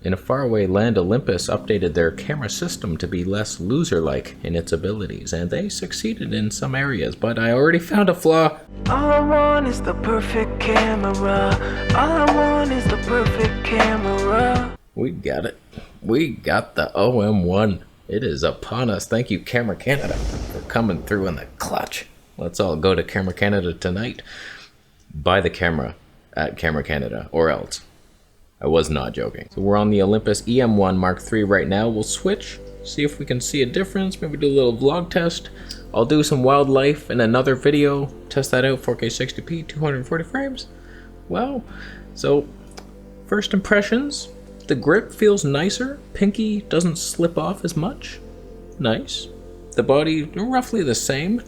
In a faraway land, Olympus updated their camera system to be less loser-like in its abilities, and they succeeded in some areas, but I already found a flaw. All I want is the perfect camera. All I want is the perfect camera. We got it. We got the OM1. It is upon us. Thank you, Camera Canada, for coming through in the clutch. Let's all go to Camera Canada tonight. Buy the camera at Camera Canada, or else. I was not joking. So we're on the Olympus EM1 Mark III right now. We'll switch, see if we can see a difference, maybe do a little vlog test. I'll do some wildlife in another video, test that out, 4K 60p, 240 frames. Well, so first impressions, the grip feels nicer. Pinky doesn't slip off as much. Nice. The body, roughly the same.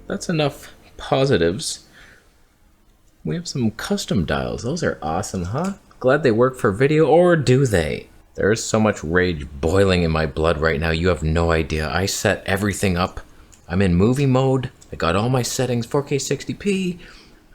That's enough positives. We have some custom dials. Those are awesome, huh? Glad they work for video, or do they? There is so much rage boiling in my blood right now, you have no idea. I set everything up. I'm in movie mode. I got all my settings, 4K 60p.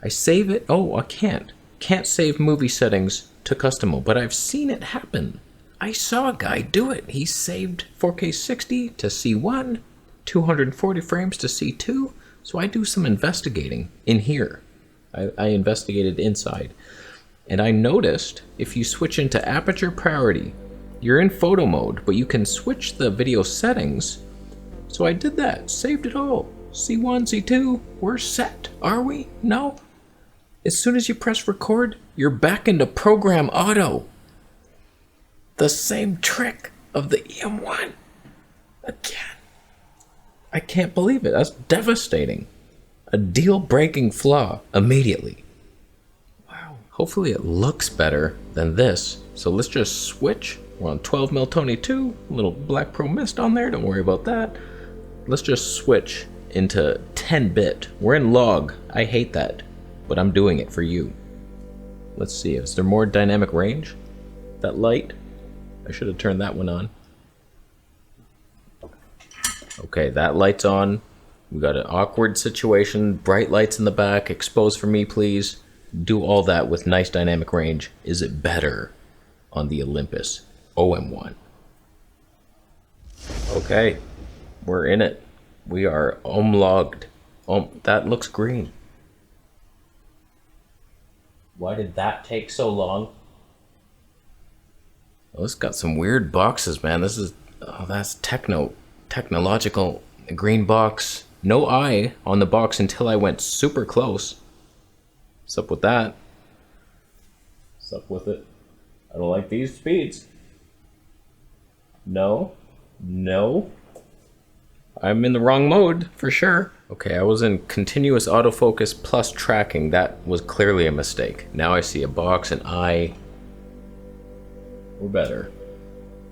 I save it. Oh, I can't. Can't save movie settings to custom mode, but I've seen it happen. I saw a guy do it. He saved 4K 60 to C1, 240 frames to C2. So I do some investigating in here. I investigated inside. And I noticed if you switch into aperture priority, you're in photo mode, but you can switch the video settings. So I did that, saved it all. C1, C2, we're set, are we? No? As soon as you press record, you're back into program auto. The same trick of the EM1. Again. I can't believe it, that's devastating. A deal-breaking flaw immediately. Hopefully it looks better than this. So let's just switch. We're on 12mm Tony 2, a little Black Pro Mist on there, don't worry about that. Let's just switch into 10-bit. We're in log, I hate that, but I'm doing it for you. Let's see, is there more dynamic range? That light, I should have turned that one on. Okay, that light's on. We got an awkward situation, bright lights in the back, expose for me please. Do all that with nice dynamic range. Is it better on the Olympus OM1? Okay, we're in it. We are logged. That looks green. Why did that take so long? Oh, it's got some weird boxes, man. This is, oh, that's technological green box. No eye on the box until I went super close. What's up with that? What's up with it? I don't like these speeds. No. No. I'm in the wrong mode, for sure. Okay, I was in continuous autofocus plus tracking. That was clearly a mistake. Now I see a box, an eye. We're better.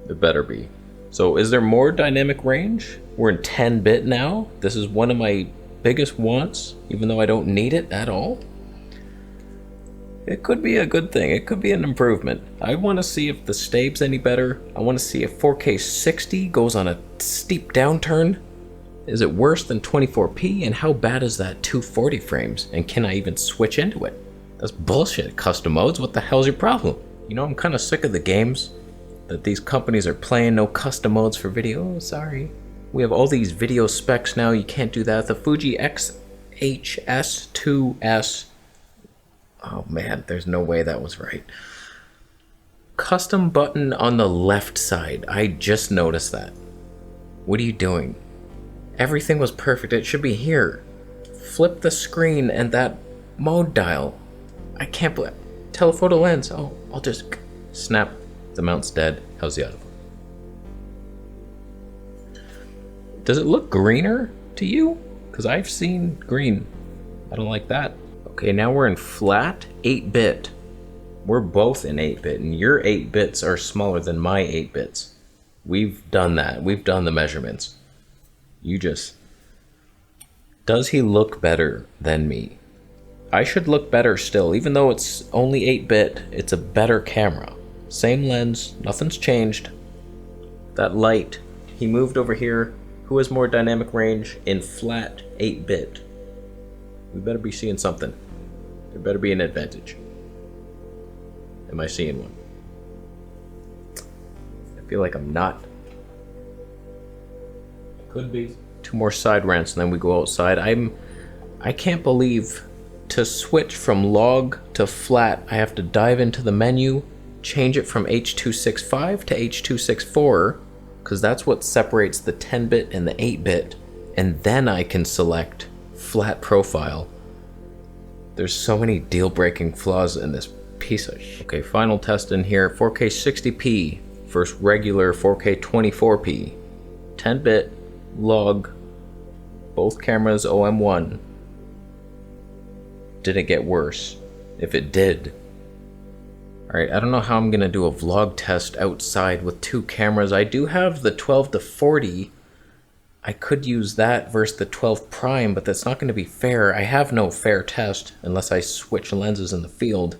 It better be. So is there more dynamic range? We're in 10-bit now. This is one of my biggest wants, even though I don't need it at all. It could be a good thing. It could be an improvement. I want to see if the stab's any better. I want to see if 4K 60 goes on a steep downturn. Is it worse than 24p? And how bad is that 240 frames? And can I even switch into it? That's bullshit. Custom modes? What the hell's your problem? You know, I'm kind of sick of the games that these companies are playing. No custom modes for video. Oh, sorry. We have all these video specs now. You can't do that. The Fuji X-HS2S. Oh man, there's no way that was right. Custom button on the left side. I just noticed that. What are you doing? Everything was perfect. It should be here. Flip the screen and that mode dial. I can't believe. Telephoto lens. Oh, I'll just snap. The mount's dead. How's the autofocus? Does it look greener to you? Because I've seen green. I don't like that. Okay, now we're in flat 8-bit. We're both in 8-bit, and your 8 bits are smaller than my 8 bits. We've done that. We've done the measurements. You just... Does he look better than me? I should look better still. Even though it's only 8-bit, it's a better camera. Same lens, nothing's changed. That light, he moved over here. Who has more dynamic range in flat 8-bit? We better be seeing something. There better be an advantage. Am I seeing one? feel like I'm not. Could be. 2 more side rants and then we go outside. I can't believe to switch from log to flat, I have to dive into the menu, change it from H.265 to H.264, because that's what separates the 10-bit and the 8-bit, and then I can select flat profile. There's so many deal-breaking flaws in this piece of shit. Okay, final test in here. 4K 60p versus regular 4K 24p. 10-bit, log, both cameras OM1. Did it get worse? If it did. Alright, I don't know how I'm gonna do a vlog test outside with 2 cameras. I do have the 12 to 40. I could use that versus the 12 prime, but that's not gonna be fair. I have no fair test unless I switch lenses in the field.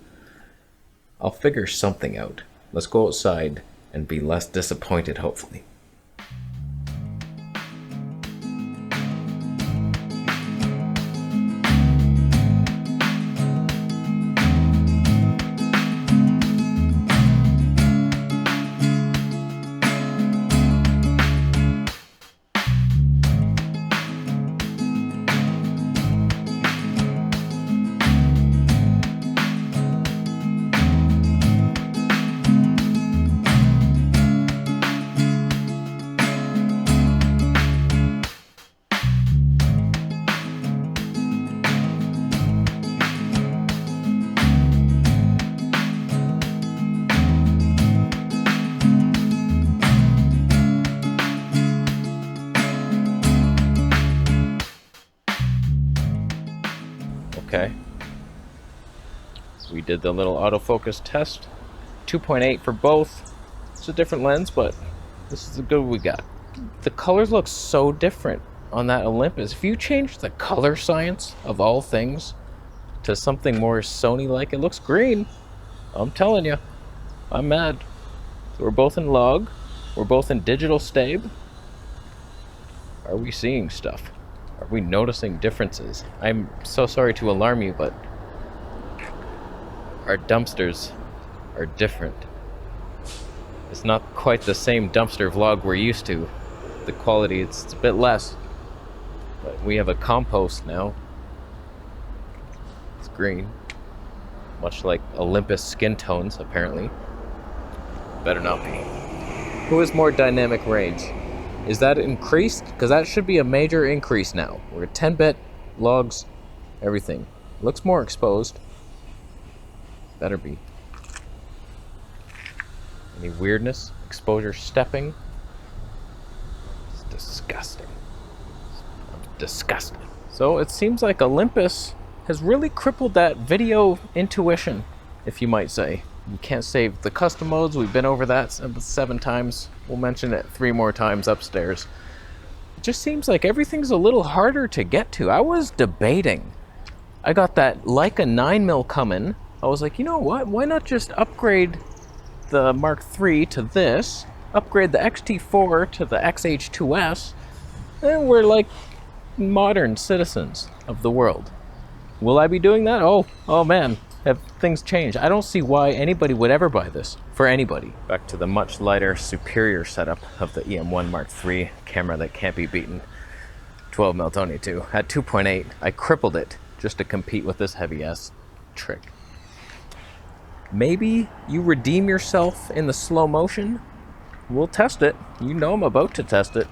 I'll figure something out. Let's go outside and be less disappointed, hopefully. Okay, we did the little autofocus test. 2.8 for both. It's a different lens, but this is the good we got. The colors look so different on that Olympus. If you change the color science of all things to something more Sony-like, it looks green. I'm telling you, I'm mad. So we're both in log. We're both in digital stab. Are we seeing stuff? Are we noticing differences? I'm so sorry to alarm you, but our dumpsters are different. It's not quite the same dumpster vlog we're used to. The quality, it's a bit less. But we have a compost now. It's green. Much like Olympus skin tones, apparently. Better not be. Who has more dynamic range? Is that increased? Because that should be a major increase now. We're at 10-bit, logs, everything. Looks more exposed. Better be. Any weirdness? Exposure stepping? It's disgusting. I'm disgusted. So it seems like Olympus has really crippled that video intuition, if you might say. You can't save the custom modes. We've been over that 7 times. We'll mention it 3 more times upstairs. It just seems like everything's a little harder to get to. I was debating. I got that Leica 9mm coming. I was like, you know what? Why not just upgrade the Mark III to this, upgrade the XT4 to the XH2S, and we're like modern citizens of the world. Will I be doing that? Oh man. Have things changed? I don't see why anybody would ever buy this, for anybody. Back to the much lighter, superior setup of the EM1 Mark III camera that can't be beaten. 12mm Tony 2. At 2.8, I crippled it just to compete with this heavy-ass trick. Maybe you redeem yourself in the slow motion? We'll test it. You know I'm about to test it.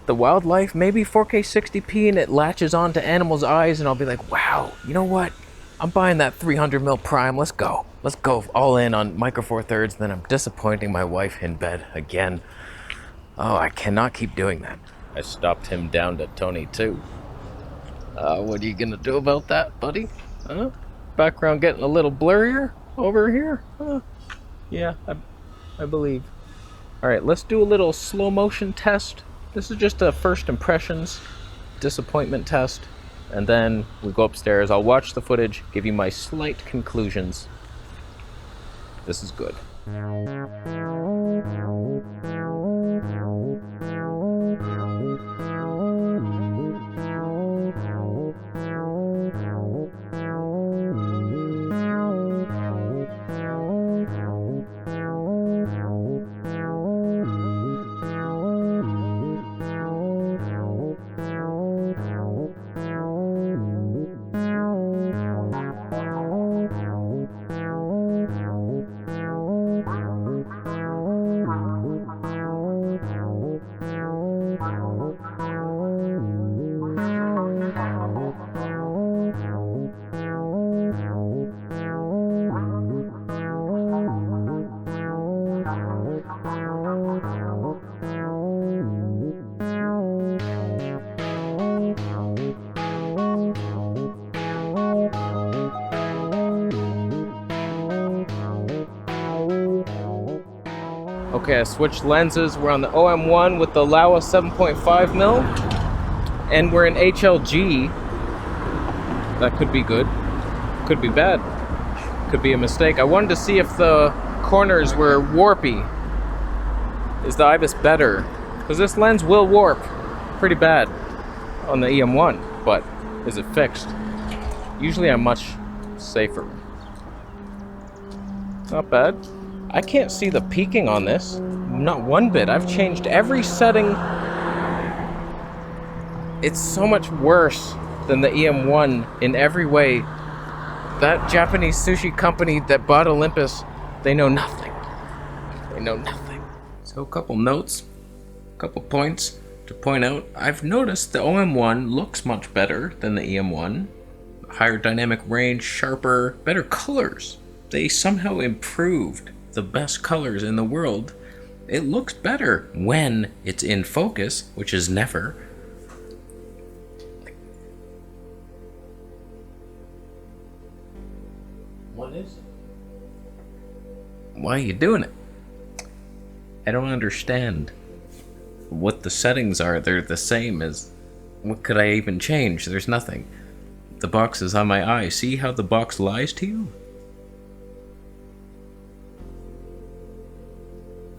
The wildlife, maybe 4K 60p and it latches onto animals' eyes and I'll be like, wow, you know what? I'm buying that 300mm prime. Let's go. Let's go all in on micro four thirds. Then I'm disappointing my wife in bed again. Oh, I cannot keep doing that. I stopped him down to Tony 2. What are you gonna do about that, buddy? Huh? Background getting a little blurrier over here? Yeah, I believe. All right, let's do a little slow motion test. This is just a first impressions disappointment test. And then we go upstairs. I'll watch the footage, give you my slight conclusions. This is good. Okay, I switched lenses. We're on the OM1 with the Laowa 7.5mm, and we're in HLG. That could be good, could be bad, could be a mistake. I wanted to see if the corners were warpy. Is the IBIS better? Because this lens will warp pretty bad on the EM1, but is it fixed? Usually I'm much safer. Not bad. I can't see the peaking on this. Not one bit. I've changed every setting. It's so much worse than the EM1 in every way. That Japanese sushi company that bought Olympus, they know nothing. They know nothing. So a couple notes, a couple points to point out. I've noticed the OM1 looks much better than the EM1. Higher dynamic range, sharper, better colors. They somehow improved the best colors in the world. It looks better when it's in focus, which is never. What is it? Why are you doing it? I don't understand what the settings are. They're the same as... What could I even change? There's nothing. The box is on my eye. See how the box lies to you?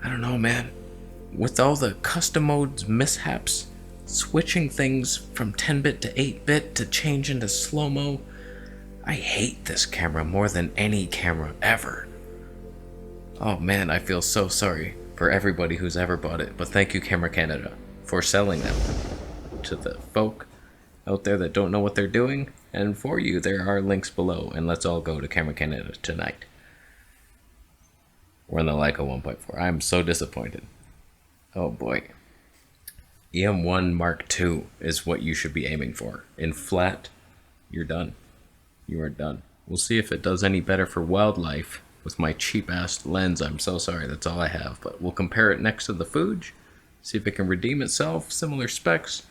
I don't know, man. With all the custom modes mishaps, switching things from 10-bit to 8-bit to change into slow-mo, I hate this camera more than any camera ever. Oh man, I feel so sorry for everybody who's ever bought it, but thank you Camera Canada for selling them to the folk out there that don't know what they're doing, and for you there are links below, and let's all go to Camera Canada tonight. We're on the Leica 1.4. I'm so disappointed. Oh boy. EM1 Mark II is what you should be aiming for. In flat, you're done. You are done. We'll see if it does any better for wildlife with my cheap-ass lens. I'm so sorry, that's all I have. But we'll compare it next to the Fuji, see if it can redeem itself. Similar specs.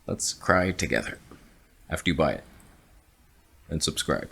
Let's cry together after you buy it. And subscribe.